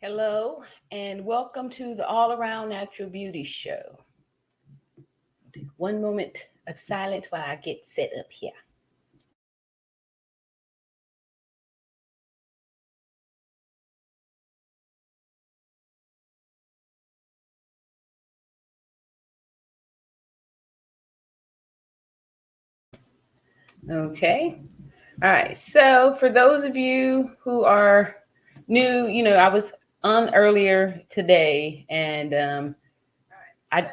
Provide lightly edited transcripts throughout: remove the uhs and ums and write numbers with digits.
Hello, and welcome to the All Around Natural Beauty Show. Take one moment of silence while I get set up here. Okay. All right. So, for those of you who are new, I was on earlier today, and I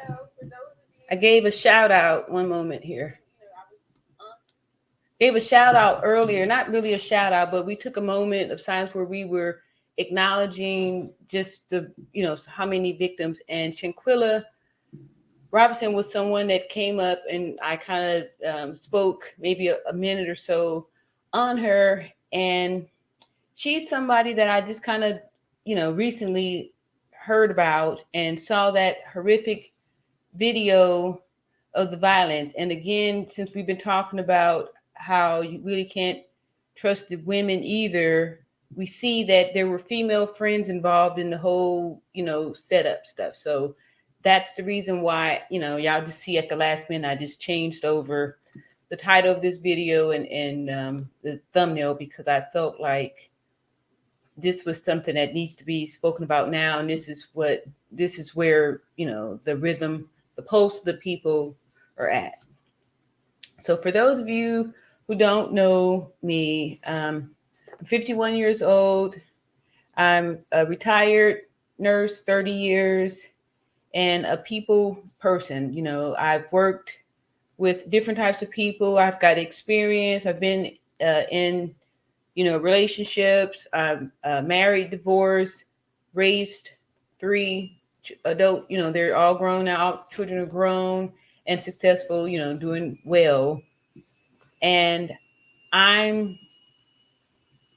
I gave a shout out. One moment here. Gave a shout out earlier, not really a shout out, but we took a moment of silence where we were acknowledging just how many victims. And Shanquella Robinson was someone that came up, and I kind of spoke maybe a minute or so on her. And she's somebody that I just kind of, recently heard about and saw that horrific video of the violence. And again, since we've been talking about how you really can't trust the women either, we see that there were female friends involved in the whole, setup stuff. So that's the reason why, y'all just see at the last minute, I just changed over the title of this video and the thumbnail, because I felt like this was something that needs to be spoken about now. And this is where, the rhythm, the pulse of the people are at. So for those of you who don't know me, I'm 51 years old. I'm a retired nurse, 30 years, and a people person. I've worked with different types of people. I've got experience. I've been in, relationships. I'm married, divorced, raised 3 adult, they're all grown now. Children are grown and successful, doing well. And I'm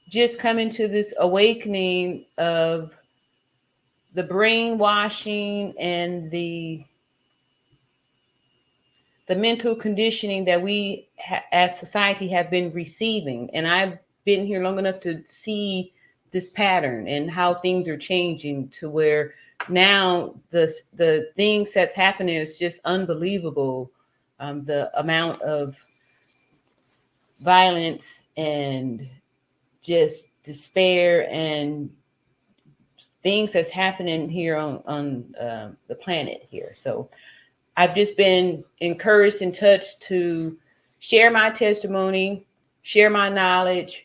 just coming to this awakening of the brainwashing and the mental conditioning that we as society have been receiving. And I've been here long enough to see this pattern and how things are changing to where now the things that's happening is just unbelievable. The amount of violence and just despair and things that's happening here on the planet here. So I've just been encouraged and touched to share my testimony, share my knowledge,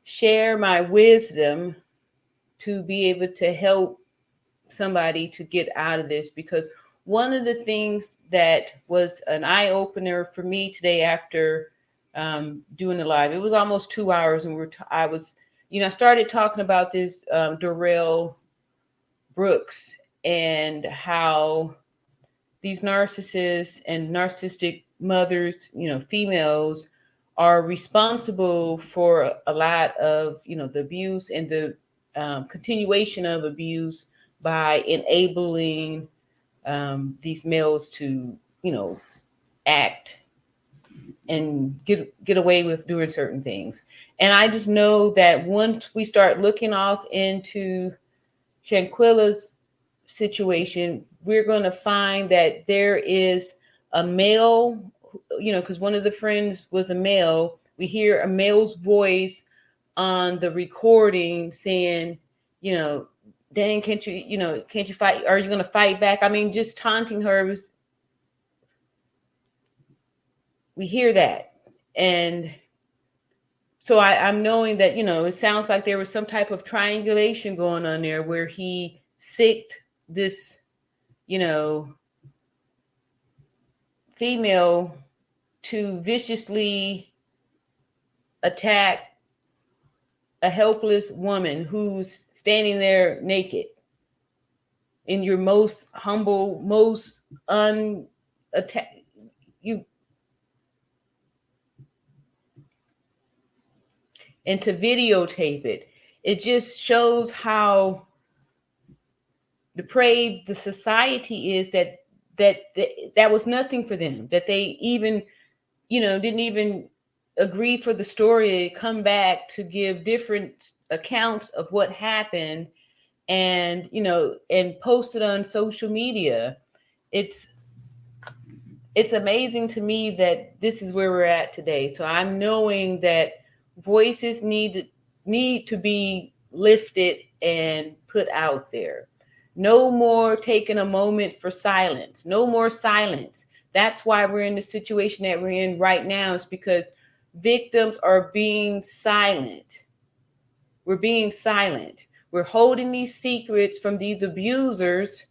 share my wisdom to be able to help somebody to get out of this. Because one of the things that was an eye opener for me today after doing the live, it was almost 2 hours, and I started talking about this Darrell Brooks and how these narcissists and narcissistic mothers, females, are responsible for a lot of, the abuse and the continuation of abuse by enabling these males to, act and get away with doing certain things. And I just know that once we start looking off into Shanquella's situation, we're going to find that there is a male, because one of the friends was a male. We hear a male's voice on the recording saying, dang, can't you fight? Are you going to fight back? I mean, just taunting her. We hear that. And so I'm knowing that, it sounds like there was some type of triangulation going on there where he sicked this, female to viciously attack a helpless woman who's standing there naked in your most humble, most and to videotape it. It just shows how depraved the society is, that was nothing for them, that they even, didn't even agree for the story to come back to give different accounts of what happened. and, you know, and post it on social media. It's amazing to me that this is where we're at today. So I'm knowing that voices need to be lifted and put out there. No more taking a moment for silence. No more silence. That's why we're in the situation that we're in right now. It's because victims are being silent. We're being silent. We're holding these secrets from these abusers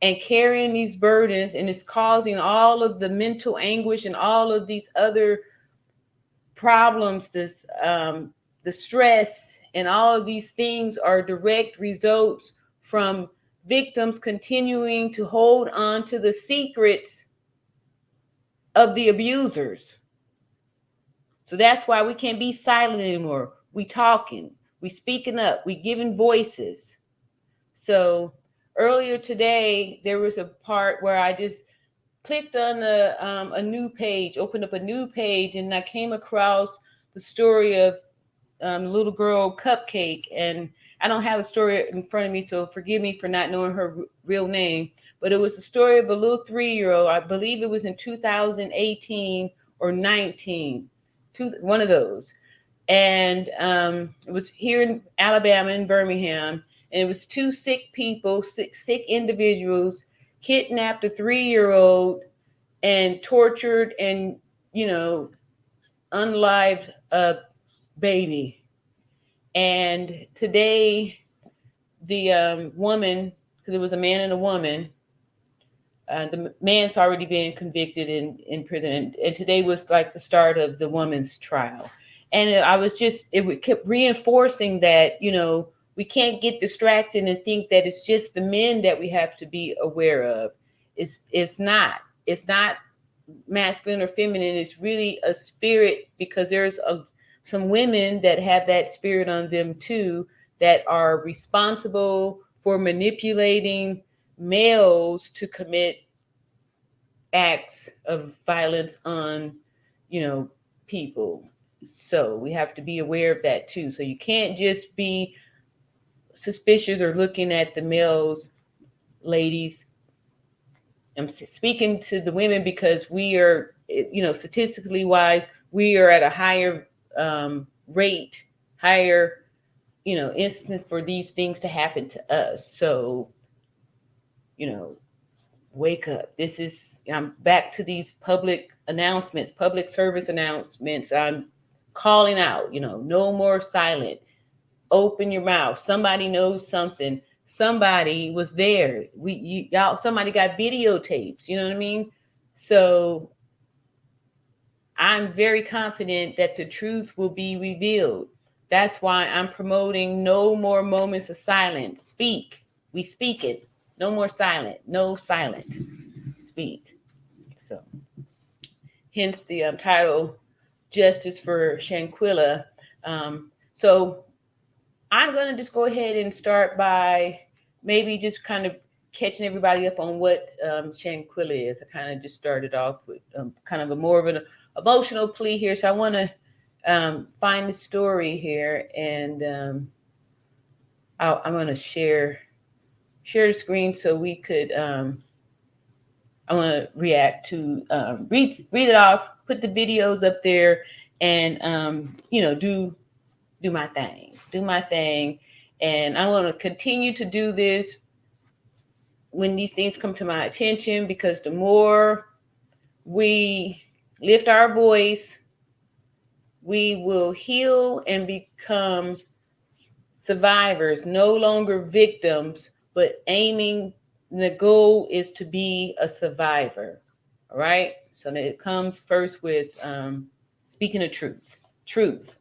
and carrying these burdens, and it's causing all of the mental anguish and all of these other problems. The stress and all of these things are direct results from victims continuing to hold on to the secrets of the abusers. So that's why we can't be silent anymore. We talking, we speaking up, we giving voices. So earlier today, there was a part where I just clicked on a new page, opened up a new page, and I came across the story of little girl Cupcake. And I don't have a story in front of me, so forgive me for not knowing her real name. But it was the story of a little 3-year-old. I believe it was in 2018 or 19, one of those. And it was here in Alabama, in Birmingham. And it was two sick people, sick individuals, kidnapped a 3-year-old and tortured and, you know, unlived a baby. And today, the woman, because it was a man and a woman, the man's already been convicted in prison. And today was like the start of the woman's trial. And it kept reinforcing that, you know, we can't get distracted and think that it's just the men that we have to be aware of. It's not masculine or feminine. It's really a spirit, because there's some women that have that spirit on them too, that are responsible for manipulating males to commit acts of violence on, you know, people. So we have to be aware of that too. So you can't just be suspicious or looking at the males. Ladies, I'm speaking to the women because we are, you know, statistically wise, we are at a higher rate, higher, you know, instance for these things to happen to us. So, you know, wake up. I'm back to these public announcements, public service announcements. I'm calling out, you know, no more silent. Open your mouth. Somebody knows something. Somebody was there. Somebody got videotapes, you know what I mean? So I'm very confident that the truth will be revealed. That's why I'm promoting no more moments of silence. Speak. We speak it. No more silent. No silent. Speak. So, hence the title, Justice for Shanquella. So I'm going to just go ahead and start by maybe just kind of catching everybody up on what Shanquella is. I kind of just started off with kind of more of an emotional plea here. So I want to find the story here, and I'm going to share the screen so we could, I want to react to, read it off, put the videos up there, and, you know, do my thing. And I want to continue to do this when these things come to my attention, because the more we lift our voice, we will heal and become survivors, no longer victims, but the goal is to be a survivor. All right. So it comes first with speaking the truth. Truth.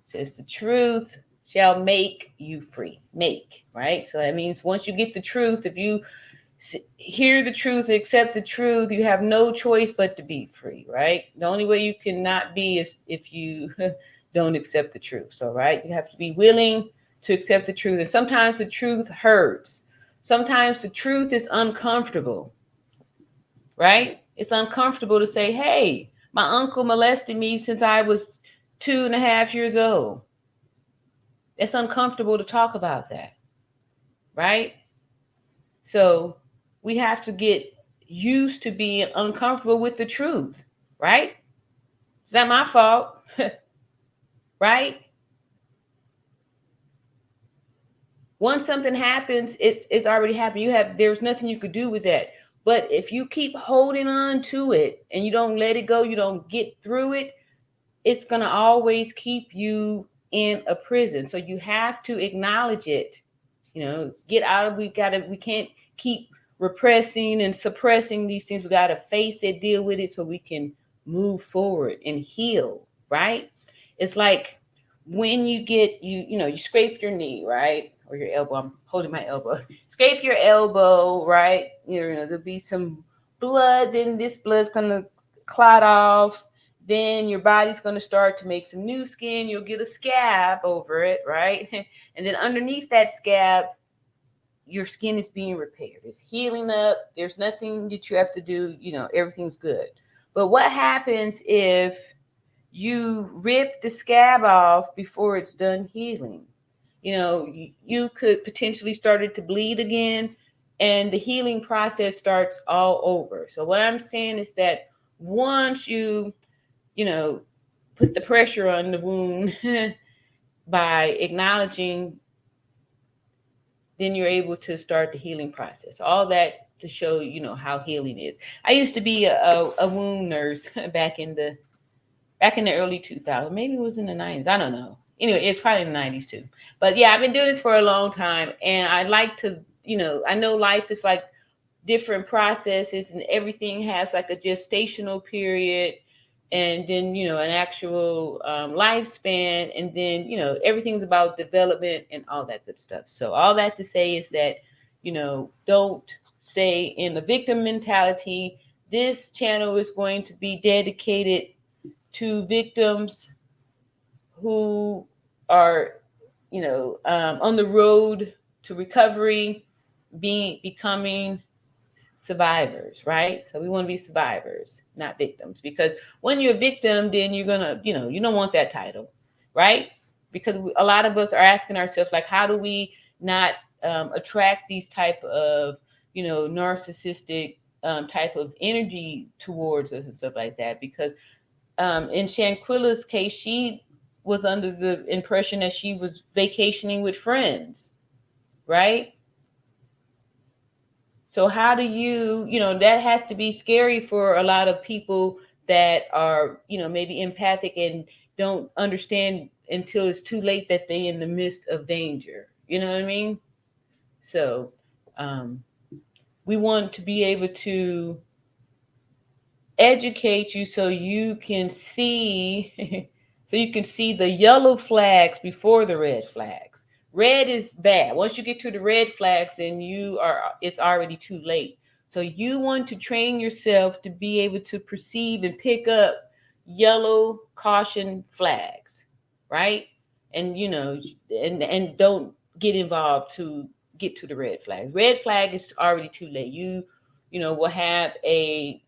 Says the truth shall make you free. Make, right? So that means once you get the truth, if you hear the truth, accept the truth, you have no choice but to be free, right? The only way you cannot be is if you don't accept the truth. So, right, you have to be willing to accept the truth. And sometimes the truth hurts. Sometimes the truth is uncomfortable, right? It's uncomfortable to say, hey, my uncle molested me since I was 2.5 years old. It's uncomfortable to talk about that. right? So we have to get used to being uncomfortable with the truth, right? It's not my fault, right? Once something happens, it's already happened. There's nothing you could do with that. But if you keep holding on to it and you don't let it go, you don't get through it, it's gonna always keep you in a prison. So you have to acknowledge it. Get out of we can't keep repressing and suppressing these things. We gotta face it, deal with it so we can move forward and heal, right? It's like when you scrape your knee, right? Or your elbow. I'm holding my elbow. Scrape your elbow, right? There'll be some blood, then this blood's gonna clot off, then your body's going to start to make some new skin. You'll get a scab over it, right? And then underneath that scab, your skin is being repaired. It's healing up. There's nothing that you have to do. Everything's good. But what happens if you rip the scab off before it's done healing? You could potentially start it to bleed again, and the healing process starts all over. So what I'm saying is that once you know, put the pressure on the wound by acknowledging, then you're able to start the healing process. All that to show, how healing is. I used to be a wound nurse back in the early 2000s. Maybe it was in the 90s. I don't know. Anyway, it's probably in the 90s too. But yeah, I've been doing this for a long time, and I like to, I know life is like different processes, and everything has like a gestational period, and then an actual lifespan, and then everything's about development and all that good stuff. So all that to say is that don't stay in the victim mentality. This channel is going to be dedicated to victims who are on the road to recovery, becoming survivors, right? So we want to be survivors, not victims. Because when you're a victim, then you're gonna, you don't want that title, right? Because a lot of us are asking ourselves, like, how do we not attract these type of, narcissistic type of energy towards us and stuff like that? Because in Shanquella's case, she was under the impression that she was vacationing with friends, right? So how do that has to be scary for a lot of people that are, maybe empathic and don't understand until it's too late that they're in the midst of danger. You know what I mean? So um, we want to be able to educate you so you can see so you can see the yellow flags before the red flags. Red is bad. Once you get to the red flags, then it's already too late. So you want to train yourself to be able to perceive and pick up yellow caution flags, right? And and don't get involved to get to the red flags. Red flag is already too late. You will have a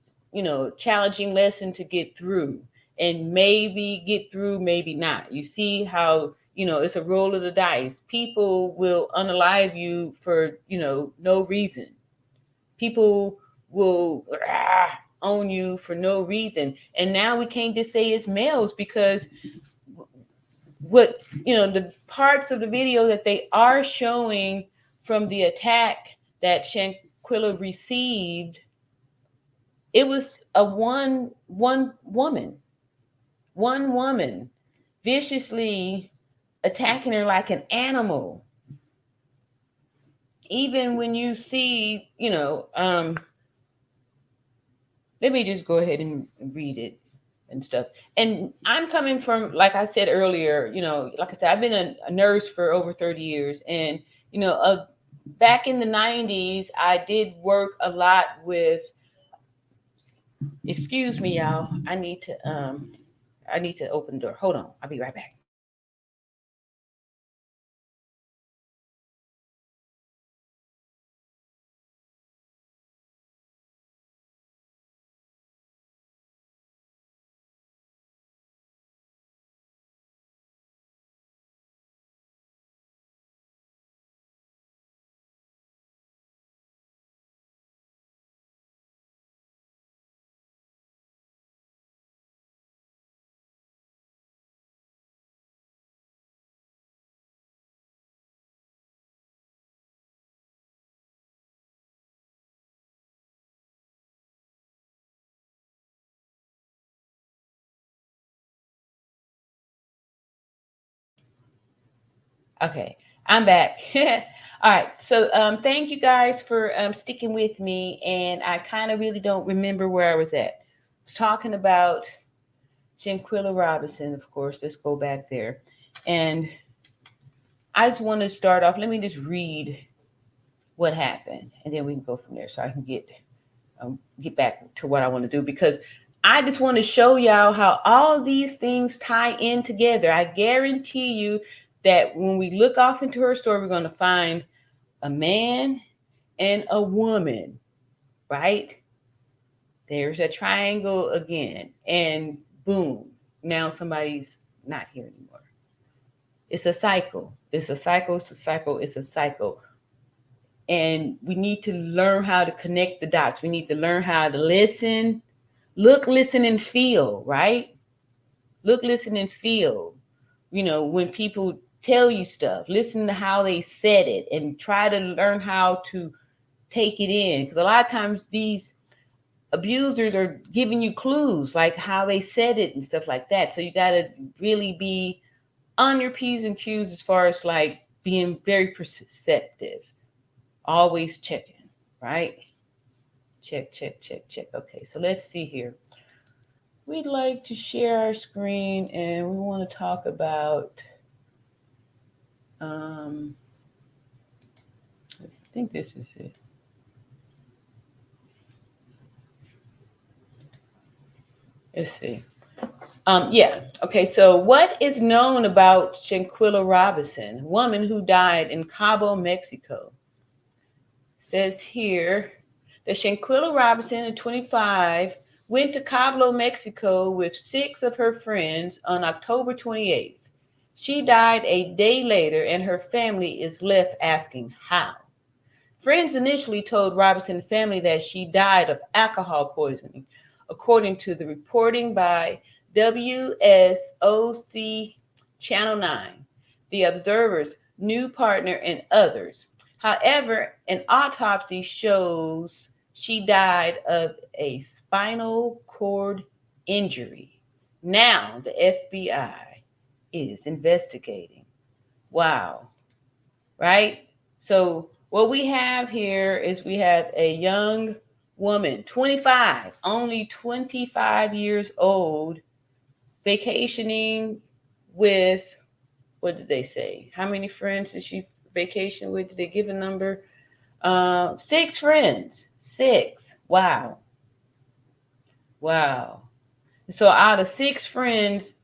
challenging lesson to get through, and maybe get through, maybe not. You see how, it's a roll of the dice. People will unalive you for, no reason. People will own you for no reason. And now we can't just say it's males, because what, the parts of the video that they are showing from the attack that Shanquella received, it was one woman viciously attacking her like an animal. Even when you see, let me just go ahead and read it and stuff. And I'm coming from, like I said earlier, like I said, I've been a nurse for over 30 years. And, back in the 90s, I did work a lot with, excuse me, y'all. I need to open the door. Hold on. I'll be right back. Okay, I'm back. All right. So thank you guys for sticking with me. And I kind of really don't remember where I was at. I was talking about Shanquella Robinson, of course. Let's go back there. And I just want to start off. Let me just read what happened, and then we can go from there, so I can get back to what I want to do, because I just want to show y'all how all these things tie in together. I guarantee you that when we look off into her story, we're going to find a man and a woman, right? There's a triangle again, and boom, now somebody's not here anymore. It's a cycle. It's a cycle. It's a cycle. It's a cycle. And we need to learn how to connect the dots. We need to learn how to listen, look, listen, and feel, right? Look, listen, and feel. You know, when people tell you stuff, listen to how they said it and try to learn how to take it in. Because a lot of times these abusers are giving you clues, like how they said it and stuff like that. So you got to really be on your P's and Q's as far as like being very perceptive. Always checking, right? Check, check, check, check. Okay, so let's see here. We'd like to share our screen, and we want to talk about, I think this is it. Let's see. Yeah. Okay. So, what is known about Shanquella Robinson, a woman who died in Cabo, Mexico? Says here that Shanquella Robinson, 25, went to Cabo, Mexico with 6 of her friends on October 28th. She died a day later, and her family is left asking how. Friends initially told Robinson's family that she died of alcohol poisoning, according to the reporting by WSOC Channel 9, The Observer's new partner, and others. However, an autopsy shows she died of a spinal cord injury. Now the FBI is investigating. Wow. Right? So what we have here is we have a young woman, 25, only 25 years old, vacationing with, what did they say? How many friends did she vacation with? Did they give a number? 6 friends. 6. Wow. Wow. So out of 6 friends,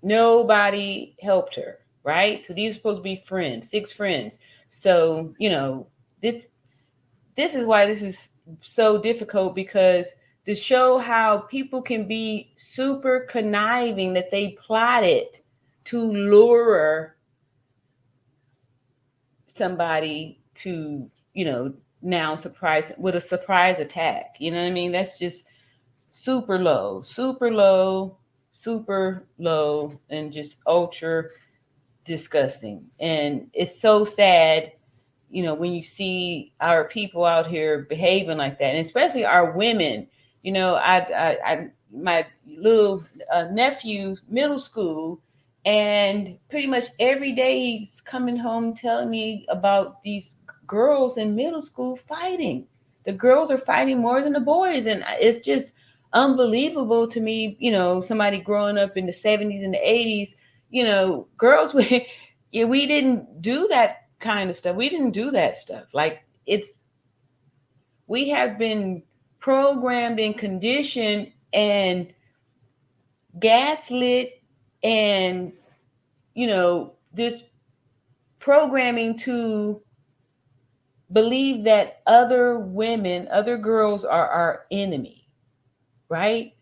nobody helped her, right? So these are supposed to be friends, 6 friends. So, you know, this is why this is so difficult, because to show how people can be super conniving, that they plotted to lure somebody to, you know, now surprise with a surprise attack. You know what I mean? That's just super low, super low, super low, and just ultra disgusting. And it's so sad, you know, when you see our people out here behaving like that, and especially our women. You know, I my little nephew, middle school, and pretty much every day he's coming home telling me about these girls in middle school fighting. The girls are fighting more than the boys, and it's just unbelievable to me. You know, somebody growing up in the 70s and the 80s, you know, girls yeah, we didn't do that kind of stuff. We didn't do that stuff. Like, we have been programmed and conditioned and gaslit, and, you know, this programming to believe that other women, other girls are our enemy, right?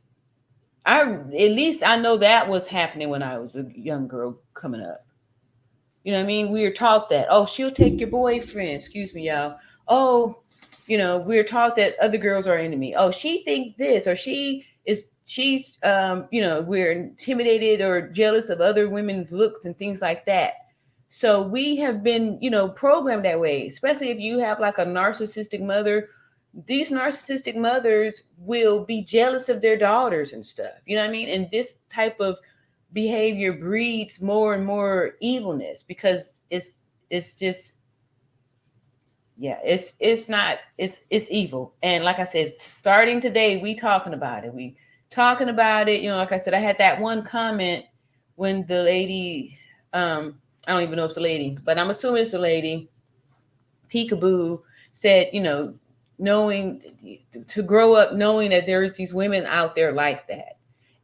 At least I know that was happening when I was a young girl coming up. You know what I mean? We were taught that, oh, she'll take your boyfriend. Excuse me, y'all. Oh, you know, we're taught that other girls are enemy. Oh, she thinks this, or she's you know, we're intimidated or jealous of other women's looks and things like that. So we have been, you know, programmed that way, especially if you have like a narcissistic mother. These narcissistic mothers will be jealous of their daughters and stuff. You know what I mean? And this type of behavior breeds more and more evilness, because it's just, yeah, it's evil. And like I said, starting today, we talking about it. Like I said, I had that one comment when the lady, I don't even know if it's a lady, but I'm assuming it's a lady, peekaboo, said, knowing, to grow up knowing that there's these women out there like that.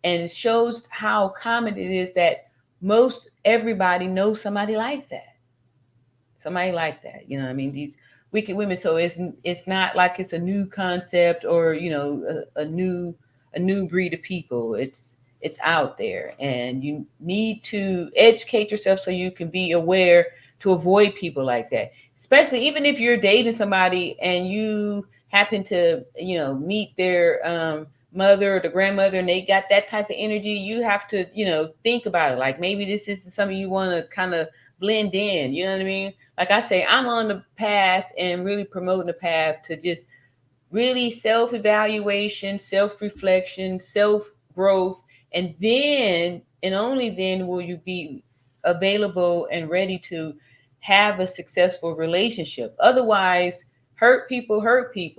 And it shows how common it is that most everybody knows somebody like that. Somebody like that. I mean, these wicked women. So it's not like it's a new concept, or a new breed of people. It's out there, and you need to educate yourself so you can be aware to avoid people like that. Especially even if you're dating somebody and you happen to meet their mother or the grandmother, and they got that type of energy, you have to think about it. Like, maybe this is something you want to kind of blend in. You know what I mean? Like I say, I'm on the path and really promoting the path to just really self-evaluation, self-reflection, self-growth. And then, and only then, will you be available and ready to have a successful relationship. Otherwise, hurt people.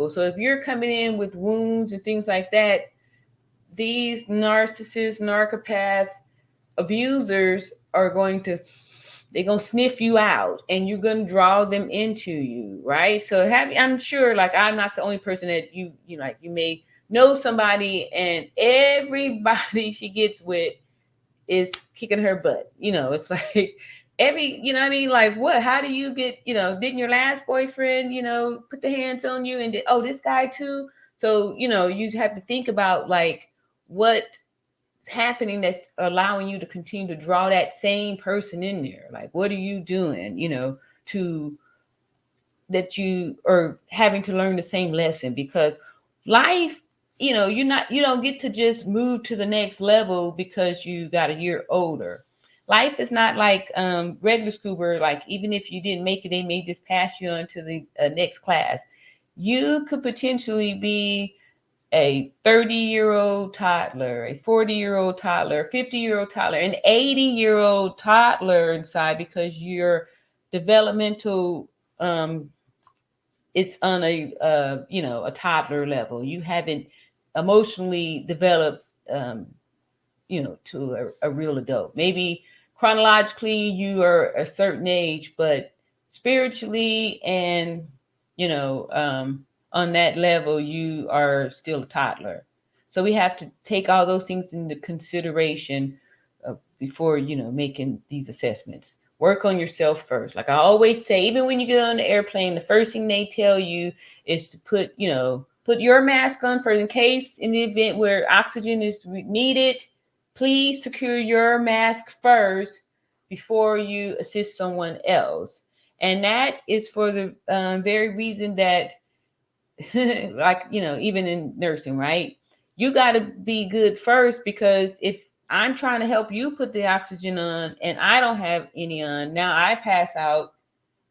So if you're coming in with wounds and things like that, these narcissists, narcopath, abusers are they're going to sniff you out, and you're going to draw them into you, right? So I'm sure, like, I'm not the only person that you may know somebody, and everybody she gets with is kicking her butt. It's like what I mean? Like, what, how do you get, didn't your last boyfriend, put the hands on you, and this guy too? So, you have to think about, like, what's happening that's allowing you to continue to draw that same person in there. Like, what are you doing, to that you are having to learn the same lesson? Because life, you don't get to just move to the next level because you got a year older. Life is not like regular school where, like, even if you didn't make it, they may just pass you on to the next class. You could potentially be a 30-year-old toddler, a 40-year-old toddler, a 50-year-old toddler, an 80-year-old toddler inside, because your developmental is on a toddler level. You haven't emotionally developed to a real adult. Maybe chronologically you are a certain age, but spiritually and on that level you are still a toddler. So we have to take all those things into consideration before making these assessments. Work on yourself first. Like I always say, even when you get on the airplane, the first thing they tell you is to put your mask on, for in case, in the event where oxygen is needed. Please secure your mask first before you assist someone else. And that is for the very reason that, like, even in nursing, right? You got to be good first, because if I'm trying to help you put the oxygen on and I don't have any on, now I pass out,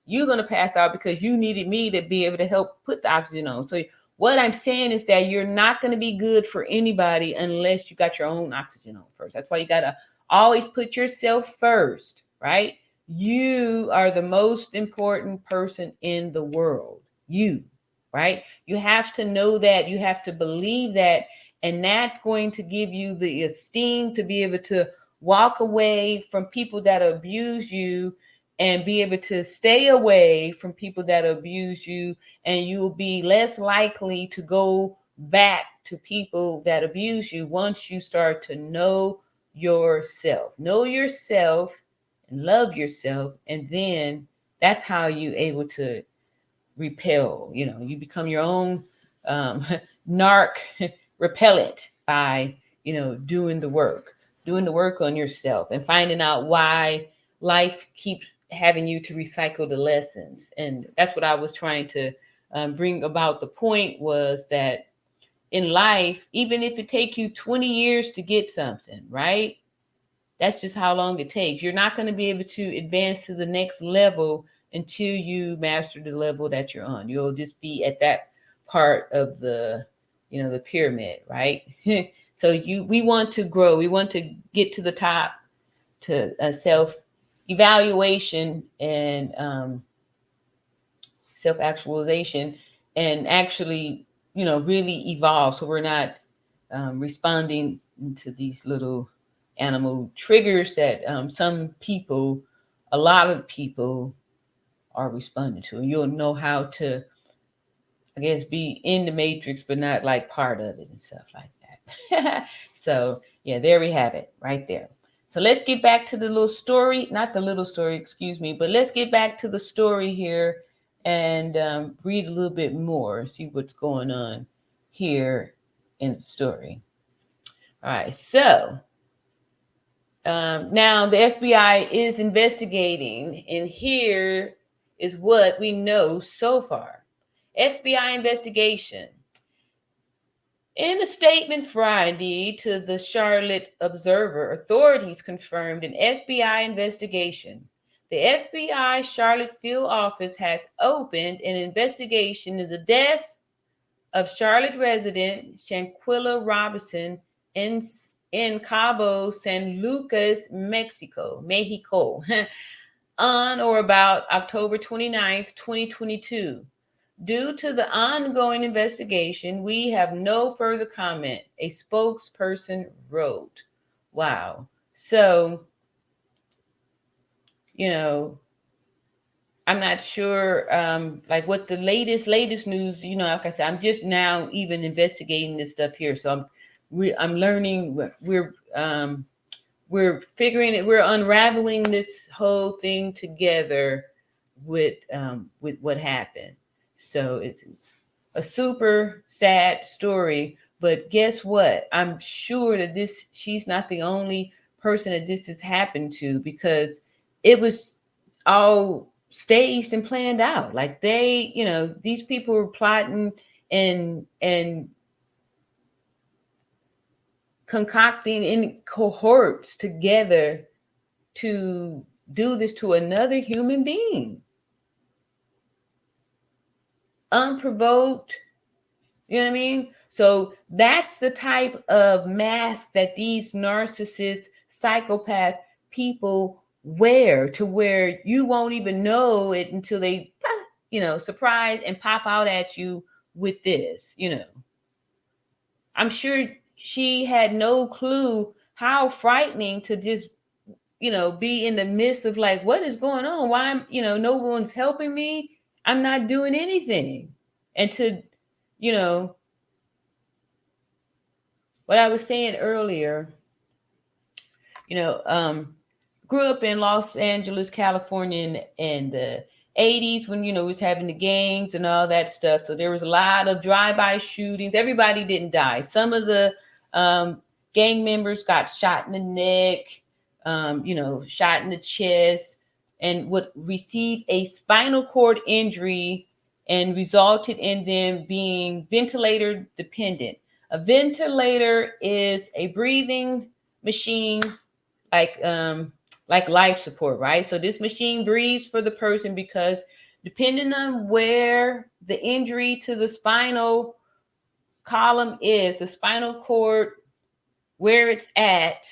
you're going to pass out because you needed me to be able to help put the oxygen on. So what I'm saying is that you're not going to be good for anybody unless you got your own oxygen on first. That's why you got to always put yourself first, right? You are the most important person in the world. You, right? You have to know that. You have to believe that. And that's going to give you the esteem to be able to walk away from people that abuse you, and be able to stay away from people that abuse you, and you'll be less likely to go back to people that abuse you once you start to know yourself. Know yourself and love yourself, and then that's how you're able to repel. You become your own narc repellent by doing the work on yourself and finding out why life keeps having you to recycle the lessons. And that's what I was trying to bring about. The point was that in life, even if it takes you 20 years to get something, right? That's just how long it takes. You're not going to be able to advance to the next level until you master the level that you're on. You'll just be at that part of the pyramid, right? So we want to grow. We want to get to the top to self-evaluation and self-actualization, and actually, really evolve. So we're not responding to these little animal triggers that some people, a lot of people, are responding to. And you'll know how to, I guess, be in the matrix, but not like part of it and stuff like that. So yeah, there we have it right there. So let's get back to the little story, not the little story, excuse me, but let's get back to the story here and read a little bit more, see what's going on here in the story. All right, so now the FBI is investigating, and here is what we know so far. FBI investigation. In a statement Friday to the Charlotte Observer, authorities confirmed an FBI investigation. The FBI Charlotte field office has opened an investigation into the death of Charlotte resident Shanquella Robinson in Cabo San Lucas, Mexico, on or about October 29th, 2022. Due to the ongoing investigation, we have no further comment, a spokesperson wrote. Wow. So, I'm not sure, like what the latest news, like I said, I'm just now even investigating this stuff here. So I'm learning, we're figuring it, we're unraveling this whole thing together with what happened. So it's a super sad story, but guess what? I'm sure that she's not the only person that this has happened to, because it was all staged and planned out. Like these people were plotting and concocting in cohorts together to do this to another human being. Unprovoked, you know what I mean? So that's the type of mask that these narcissist, psychopath people wear, to where you won't even know it until they, surprise and pop out at you with this, I'm sure she had no clue how frightening to just, be in the midst of like, what is going on? Why no one's helping me? I'm not doing anything. And to, what I was saying earlier, grew up in Los Angeles, California in the 80s when, it was having the gangs and all that stuff. So there was a lot of drive-by shootings. Everybody didn't die. Some of the gang members got shot in the neck, shot in the chest, and would receive a spinal cord injury and resulted in them being ventilator dependent. A ventilator is a breathing machine like life support, right? So this machine breathes for the person, because depending on where the injury to the spinal column is, the spinal cord, where it's at,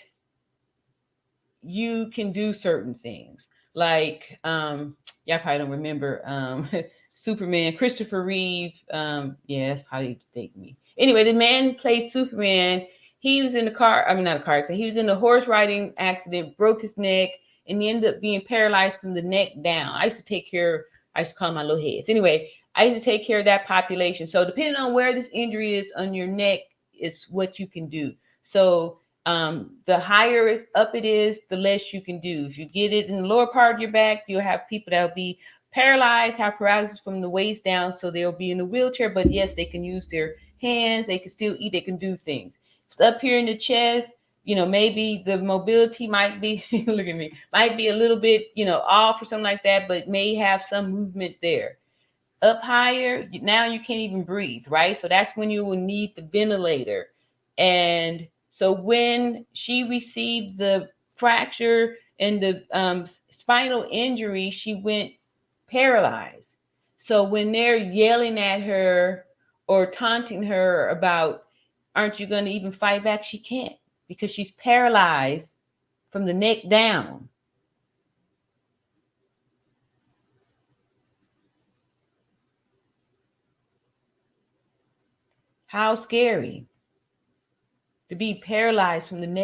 you can do certain things. Like, y'all probably don't remember Superman, Christopher Reeve. Yeah, that's probably date me. Anyway, the man who plays Superman, he was in the car, not a car accident. He was in a horse riding accident, broke his neck, and he ended up being paralyzed from the neck down. I used to call them my little heads. Anyway, I used to take care of that population. So depending on where this injury is on your neck, is what you can do. So the higher up it is, the less you can do. If you get it in the lower part of your back, you'll have people that'll be paralyzed, have paralysis from the waist down, so they'll be in a wheelchair, but yes, they can use their hands, they can still eat, they can do things. If it's up here in the chest, maybe the mobility might be, look at me, might be a little bit, off or something like that, but may have some movement there. Up higher, now you can't even breathe, right? So that's when you will need the ventilator. And so when she received the fracture and the spinal injury, she went paralyzed. So when they're yelling at her or taunting her about, aren't you going to even fight back? She can't, because she's paralyzed from the neck down. How scary to be paralyzed from the neck